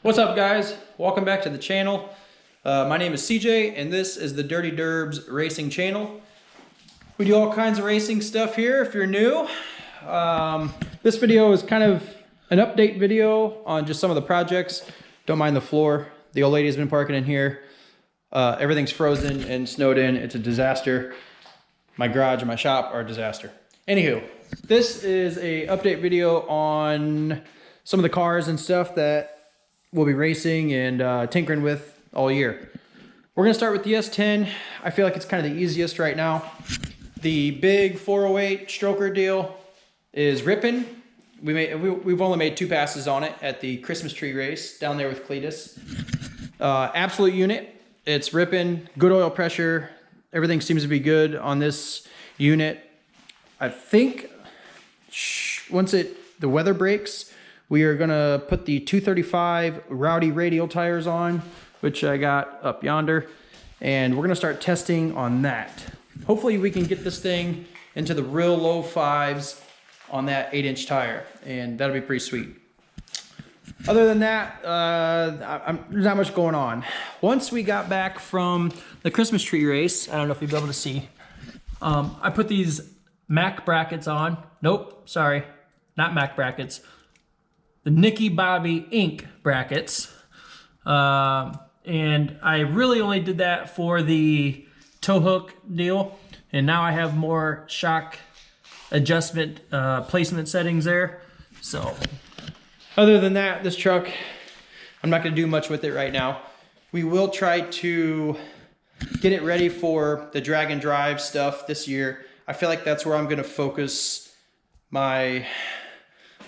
What's up, guys? Welcome back to the channel. My name is CJ and this is the Dirty Derbs Racing channel. We do all kinds of racing stuff here if you're new. This video is kind of an update video on just some of the projects. Don't mind the floor. The old lady's been parking in here. Everything's frozen and snowed in. It's a disaster. My garage and my shop are a disaster. Anywho, this is a update video on some of the cars and stuff that we'll be racing and tinkering with all year. We're gonna start with the S10. I feel like it's kind of the easiest right now. The big 408 stroker deal is ripping. We've only made 2 passes on it at the Christmas tree race down there with Cletus. Absolute unit. It's ripping, good oil pressure. Everything seems to be good on this unit. I think once the weather breaks, we are gonna put the 235 Rowdy radial tires on, which I got up yonder, and we're gonna start testing on that. Hopefully we can get this thing into the real low 5s on that 8-inch tire, and that'll be pretty sweet. Other than that, there's not much going on. Once we got back from the Christmas tree race, I don't know if you'll be able to see, I put these Mac brackets on. Nope, sorry, not Mac brackets. The Nicky Bobby Inc. brackets. And I really only did that for the tow hook deal. And now I have more shock adjustment placement settings there. So other than that, this truck, I'm not gonna do much with it right now. We will try to get it ready for the drag and drive stuff this year. I feel like that's where I'm gonna focus my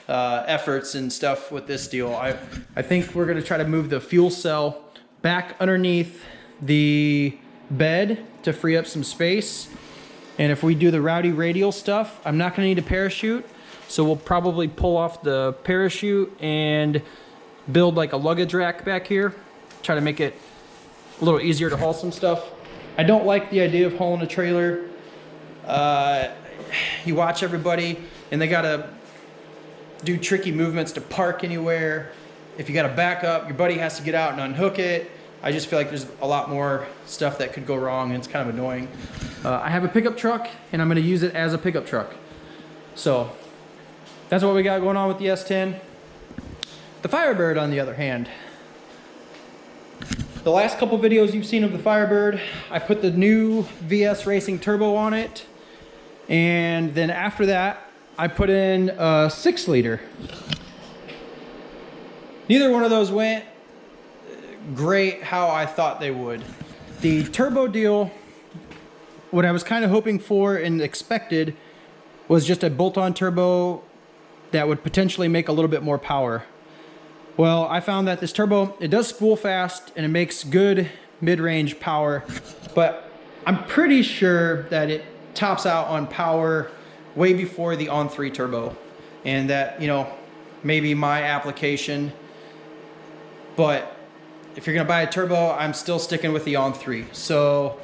efforts and stuff with this deal. I think we're gonna try to move the fuel cell back underneath the bed to free up some space. And if we do the Rowdy radial stuff, I'm not gonna need a parachute. So we'll probably pull off the parachute and build like a luggage rack back here. Try to make it a little easier to haul some stuff. I don't like the idea of hauling a trailer. You watch everybody and they gotta do tricky movements to park anywhere. If you got to back up, your buddy has to get out and unhook it. I just feel like there's a lot more stuff that could go wrong and it's kind of annoying. I have a pickup truck and I'm going to use it as a pickup truck. So that's what we got going on with the S10. The Firebird, on the other hand, the last couple videos you've seen of the Firebird, I put the new VS Racing turbo on it, and then after that I put in a 6-liter. Neither one of those went great how I thought they would. The turbo deal, what I was kind of hoping for and expected was just a bolt-on turbo that would potentially make a little bit more power. Well, I found that this turbo, it does spool fast and it makes good mid-range power, but I'm pretty sure that it tops out on power way before the on-3 turbo, and that, you know, maybe my application. But if you're gonna buy a turbo, I'm still sticking with the on-3. So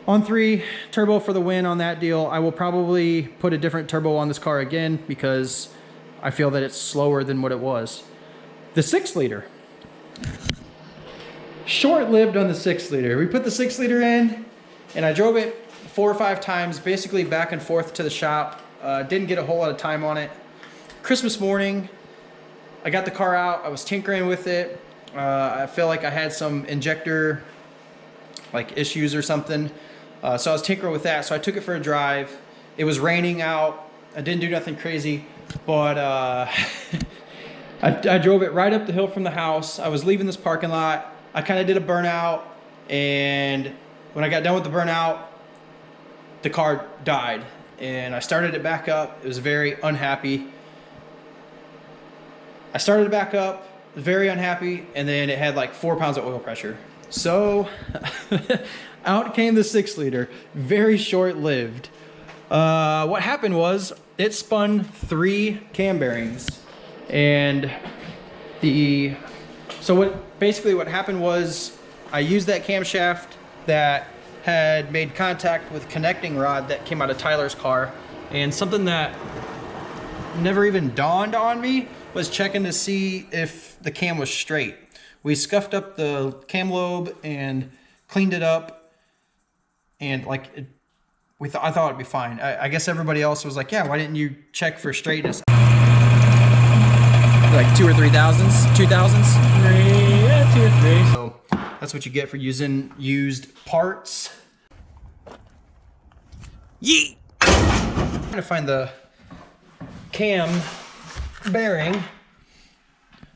on-3 turbo for the win on that deal. I will probably put a different turbo on this car again because I feel that it's slower than what it was. The 6-liter, short-lived on the 6-liter. We put the 6-liter in and I drove it 4 or 5 times, basically back and forth to the shop. Didn't get a whole lot of time on it. Christmas morning, I got the car out. I was tinkering with it. I feel like I had some injector like issues or something. So I was tinkering with that. So I took it for a drive. It was raining out. I didn't do nothing crazy, but I drove it right up the hill from the house. I was leaving this parking lot. I kind of did a burnout, and when I got done with the burnout, the car died, and I started it back up. It was very unhappy. I started it back up, very unhappy, and then it had like 4 pounds of oil pressure. So out came the 6-liter, very short-lived. What happened was it spun 3 cam bearings, and basically what happened was I used that camshaft that had made contact with connecting rod that came out of Tyler's car, and something that never even dawned on me was checking to see if the cam was straight. We scuffed up the cam lobe and cleaned it up, and like I thought it'd be fine. I guess everybody else was like, yeah, why didn't you check for straightness? Like 2 or 3 thousandths, 2 thousandths? 3, yeah, 2 or 3. So that's what you get for using used parts. Yeet! I'm trying to find the cam bearing.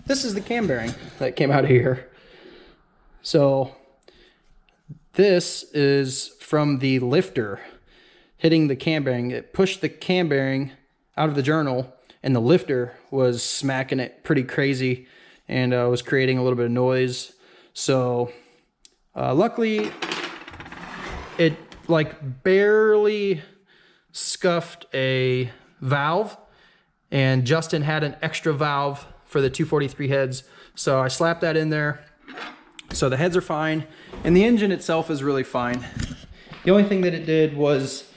This is the cam bearing that came out of here. So this is from the lifter hitting the cam bearing. It pushed the cam bearing out of the journal, and the lifter was smacking it pretty crazy and was creating a little bit of noise. So luckily it like barely scuffed a valve, and Justin had an extra valve for the 243 heads, so I slapped that in there. So the heads are fine, and the engine itself is really fine. The only thing that it did was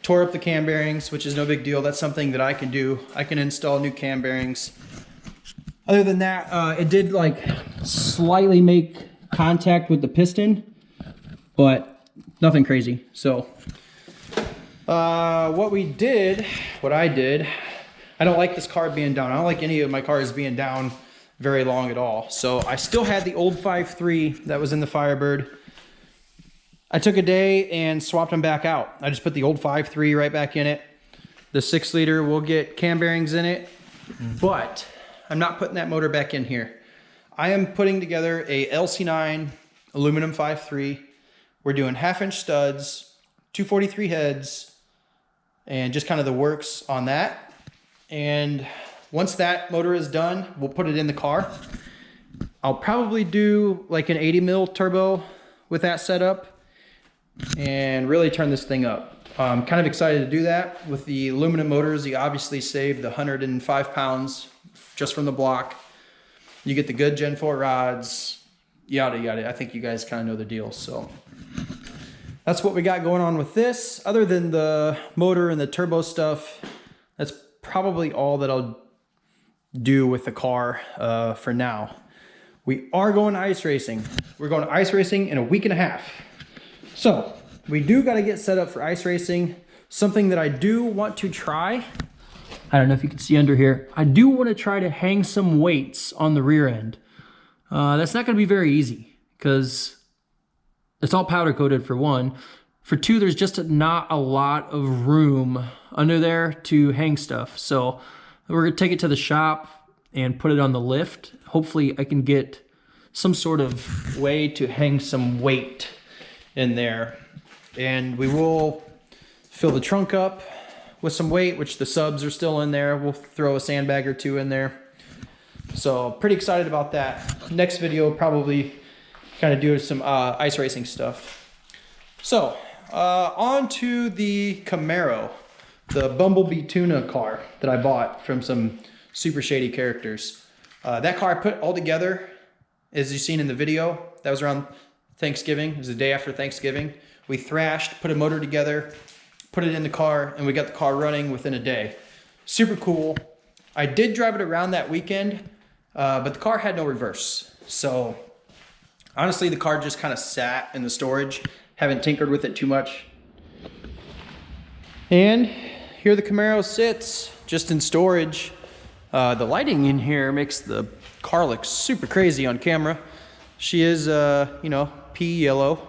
tore up the cam bearings, which is no big deal. That's something that I can do. I can install new cam bearings. Other than that, it did like slightly make contact with the piston, but nothing crazy. So what I did, I don't like this car being down. I don't like any of my cars being down very long at all. So I still had the old 5.3 that was in the Firebird. I took a day and swapped them back out. I just put the old 5.3 right back in it. The 6 liter will get cam bearings in it, but I'm not putting that motor back in here. I am putting together a LC9 aluminum 5.3. We're doing 1/2-inch studs, 243 heads, and just kind of the works on that. And once that motor is done, we'll put it in the car. I'll probably do like an 80 mil turbo with that setup and really turn this thing up. I'm kind of excited to do that. With the aluminum motors, you obviously save the 105 pounds just from the block. You get the good Gen 4 rods, yada yada. I think you guys kind of know the deal. So that's what we got going on with this. Other than the motor and the turbo stuff, that's probably all that I'll do with the car for now. We are going to ice racing. We're going to ice racing in a week and a half. So we do got to get set up for ice racing. Something that I do want to try, I don't know if you can see under here, I do want to try to hang some weights on the rear end. That's not going to be very easy because it's all powder coated for one. For two, there's just not a lot of room under there to hang stuff. So we're gonna take it to the shop and put it on the lift. Hopefully I can get some sort of way to hang some weight in there. And we will fill the trunk up with some weight, which the subs are still in there. We'll throw a sandbag or two in there. So pretty excited about that. Next video, probably kind of do some ice racing stuff. So on to the Camaro, the Bumblebee Tuna car that I bought from some super shady characters. That car I put all together, as you've seen in the video. That was around Thanksgiving. It was the day after Thanksgiving. We thrashed, put a motor together, put it in the car, and we got the car running within a day. Super cool. I did drive it around that weekend, but the car had no reverse. So honestly, the car just kind of sat in the storage. Haven't tinkered with it too much. And here the Camaro sits, just in storage. The lighting in here makes the car look super crazy on camera. She is, you know, pea yellow.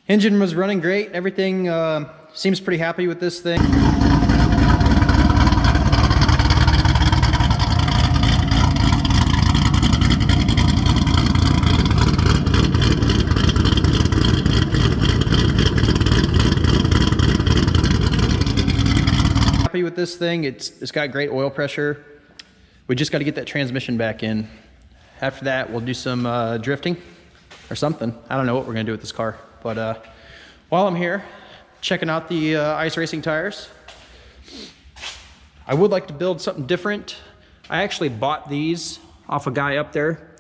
Engine was running great. Everything seems pretty happy with this thing. With this thing, it's got great oil pressure. We just got to get that transmission back in. After that, we'll do some drifting or something. I don't know what we're gonna do with this car, but while I'm here checking out the ice racing tires, I would like to build something different. I actually bought these off a guy up there.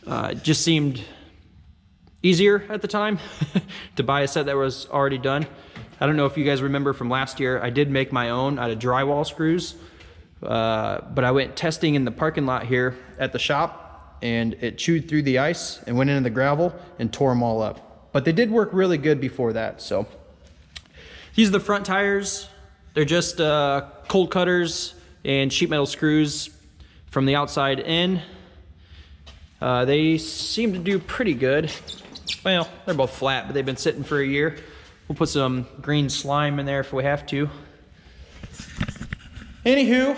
It just seemed easier at the time to buy a set that was already done. I don't know if you guys remember from last year, I did make my own out of drywall screws. but I went testing in the parking lot here at the shop, and it chewed through the ice and went into the gravel and tore them all up. But they did work really good before that. So these are the front tires. They're just cold cutters and sheet metal screws from the outside in. They seem to do pretty good. Well, they're both flat, but they've been sitting for a year. We'll put some green slime in there if we have to. Anywho,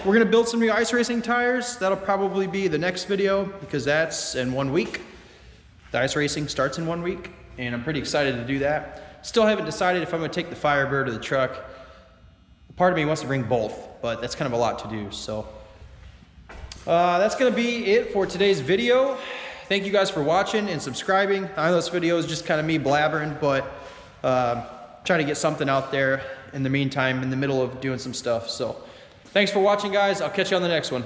we're gonna build some new ice racing tires. That'll probably be the next video because that's in 1 week. The ice racing starts in 1 week, and I'm pretty excited to do that. Still haven't decided if I'm gonna take the Firebird or the truck. Part of me wants to bring both, but that's kind of a lot to do, so. That's gonna be it for today's video. Thank you guys for watching and subscribing. I know this video is just kind of me blabbering, but trying to get something out there in the meantime, in the middle of doing some stuff. So thanks for watching, guys. I'll catch you on the next one.